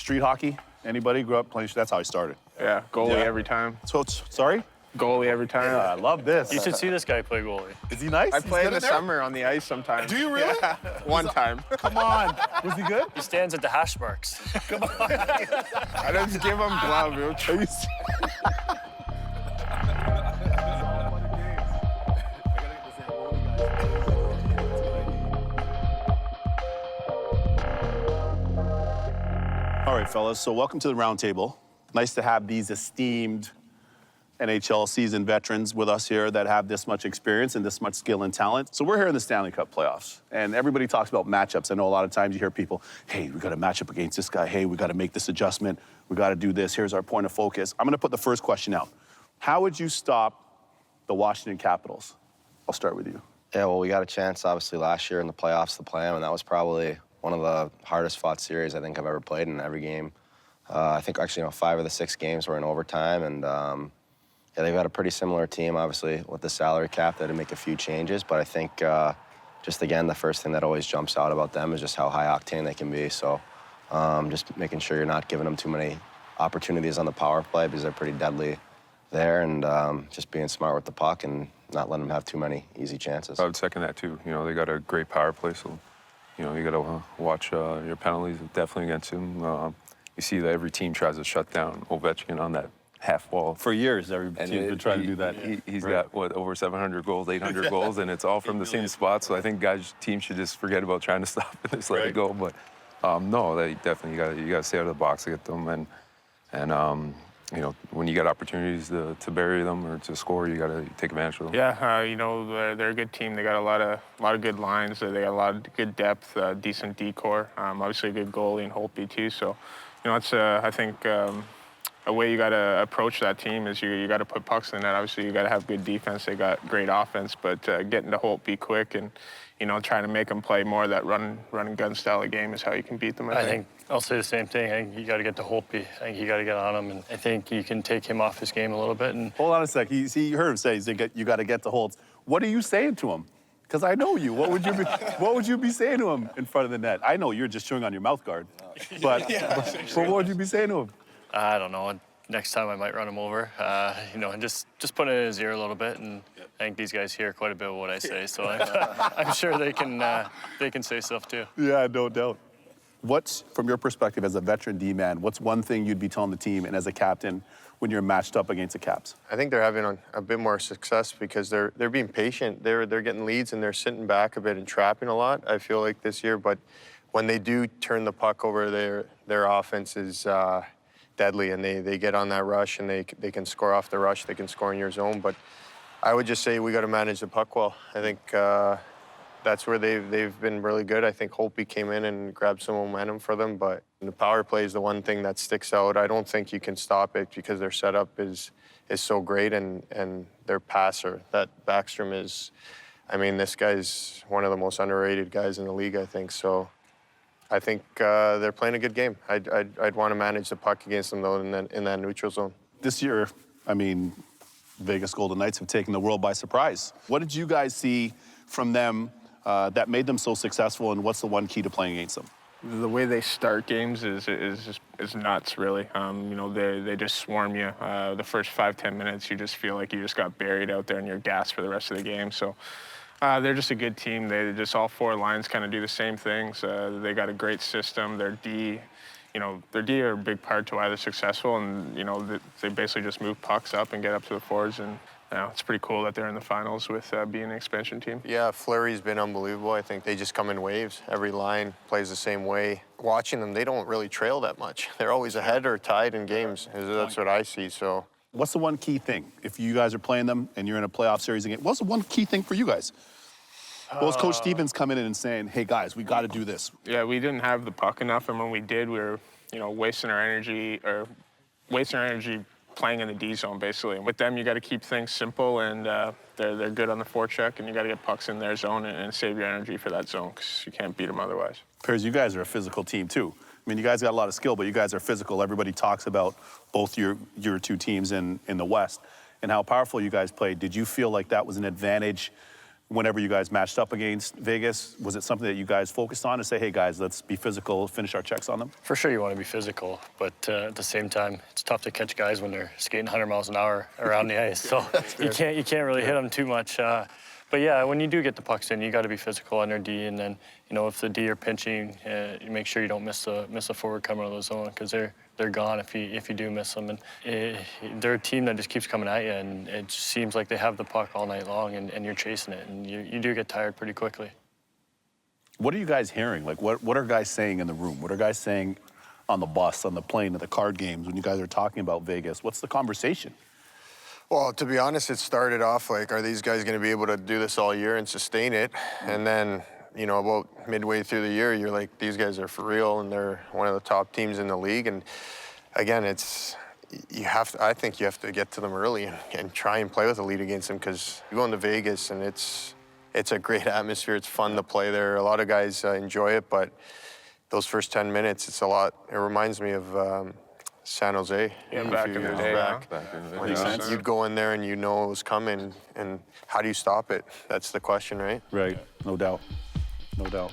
Street hockey? Anybody grew up playing? That's how I started. Yeah, goalie every time. So, sorry? Goalie every time. I love this. You should see this guy play goalie. Is he nice? I He's play good in the there? summer on the ice sometimes. Do you really? Yeah, one time. Come on. Was he good? He stands at the hash marks. Come on. I don't give him glove. Are you All right, fellas, so welcome to the roundtable. Nice to have these esteemed NHL seasoned veterans with us here that have this much experience and this much skill and talent. So we're here in the Stanley Cup playoffs, and everybody talks about matchups. I know a lot of times you hear people, hey, we got to match up against this guy. Hey, we got to make this adjustment. We got to do this. Here's our point of focus. I'm going to put the first question out. How would you stop the Washington Capitals? I'll start with you. Yeah, well, we got a chance, obviously, last year in the playoffs to play them, and that was probably one of the hardest fought series I think I've ever played in every game. I think actually, 5 of the 6 games were in overtime, and yeah, they've got a pretty similar team, obviously, with the salary cap. They had to make a few changes, but I think just, again, the first thing that always jumps out about them is just how high octane they can be. So just making sure you're not giving them too many opportunities on the power play because they're pretty deadly there, and just being smart with the puck and not letting them have too many easy chances. I would second that, too. They got a great power play, so, you got to watch your penalties definitely against them. You see that every team tries to shut down Ovechkin on that half wall. For years, every team's been trying to do that. He's got, over 700 goals, 800 goals, and it's all from the same spot. So I think teams should just forget about trying to stop it, just let it go. But no, they definitely you got to stay out of the box to get them. And when you got opportunities to bury them or to score, you got to take advantage of them. Yeah, they're a good team. They got a lot of good lines. They got a lot of good depth, decent decor. Obviously a good goalie in Holtby too. So, it's I think. A way you got to approach that team is you got to put pucks in the net. Obviously, you got to have good defense. They got great offense, but getting to Holtby quick and trying to make them play more of that run and gun style of game is how you can beat them. I think I'll say the same thing. I think you got to get to Holtby. I think you got to get on him, and I think you can take him off his game a little bit. And hold on a sec. You heard him say you got to get to Holtz. What are you saying to him? Because I know you. What would you be saying to him in front of the net? I know you're just chewing on your mouth guard, but what would you be saying to him? I don't know. Next time I might run him over, and just put it in his ear a little bit. And I think these guys hear quite a bit of what I say, so I'm sure they can say stuff too. Yeah, no doubt. What's, from your perspective as a veteran D-man, what's one thing you'd be telling the team and as a captain when you're matched up against the Caps? I think they're having a bit more success because they're being patient. They're getting leads and they're sitting back a bit and trapping a lot, I feel like, this year. But when they do turn the puck over, their offense is deadly, and they get on that rush and they can score off the rush. They can score in your zone. But I would just say we got to manage the puck well. I think that's where they've been really good. I think Holtby came in and grabbed some momentum for them, but the power play is the one thing that sticks out. I don't think you can stop it because their setup is so great, and their passer, that Backstrom is, this guy's one of the most underrated guys in the league, I think. So I think they're playing a good game. I'd want to manage the puck against them, though, in that neutral zone. This year, Vegas Golden Knights have taken the world by surprise. What did you guys see from them that made them so successful, and what's the one key to playing against them? The way they start games is nuts, really. They just swarm you. The first 5-10 minutes, you just feel like you just got buried out there and you're gassed for the rest of the game. So they're just a good team. They just, all 4 lines kind of do the same things. They got a great system. Their D are a big part to why they're successful, and they basically just move pucks up and get up to the forwards, and it's pretty cool that they're in the finals with being an expansion team. Yeah, Fleury's been unbelievable. I think they just come in waves. Every line plays the same way. Watching them, they don't really trail that much. They're always ahead or tied in games. That's what I see. So, what's the one key thing if you guys are playing them and you're in a playoff series again? What's the one key thing for you guys? What was Coach Stevens coming in and saying, hey, guys, we got to do this? Yeah, we didn't have the puck enough, and when we did, we were, wasting our energy playing in the D zone, basically. And with them, you got to keep things simple, and they're good on the forecheck, and you got to get pucks in their zone and save your energy for that zone, because you can't beat them otherwise. Pairs, you guys are a physical team, too. You guys got a lot of skill, but you guys are physical. Everybody talks about both your 2 teams in the West and how powerful you guys played. Did you feel like that was an advantage whenever you guys matched up against Vegas? Was it something that you guys focused on to say, hey, guys, let's be physical, finish our checks on them? For sure, you want to be physical, but at the same time, it's tough to catch guys when they're skating 100 miles an hour around the ice. So you can't really hit them too much. But yeah, when you do get the pucks in, you got to be physical on your D, and then if the D are pinching, you make sure you don't miss a forward coming out of the zone, because they're gone if you do miss them. And they're a team that just keeps coming at you, and it just seems like they have the puck all night long, and you're chasing it, and you do get tired pretty quickly. What are you guys hearing? Like, what are guys saying in the room? What are guys saying on the bus, on the plane, at the card games when you guys are talking about Vegas? What's the conversation? Well, to be honest, it started off like, are these guys going to be able to do this all year and sustain it? And then, about midway through the year, you're like, these guys are for real, and they're one of the top teams in the league. And again, I think you have to get to them early and try and play with a lead against them, because you go into Vegas and it's a great atmosphere. It's fun to play there. A lot of guys enjoy it, but those first 10 minutes, it's a lot. It reminds me of San Jose. Yeah, back in the day. Back in the day. sense. You'd go in there and you know it was coming, and how do you stop it? That's the question, right? Right, no doubt, no doubt.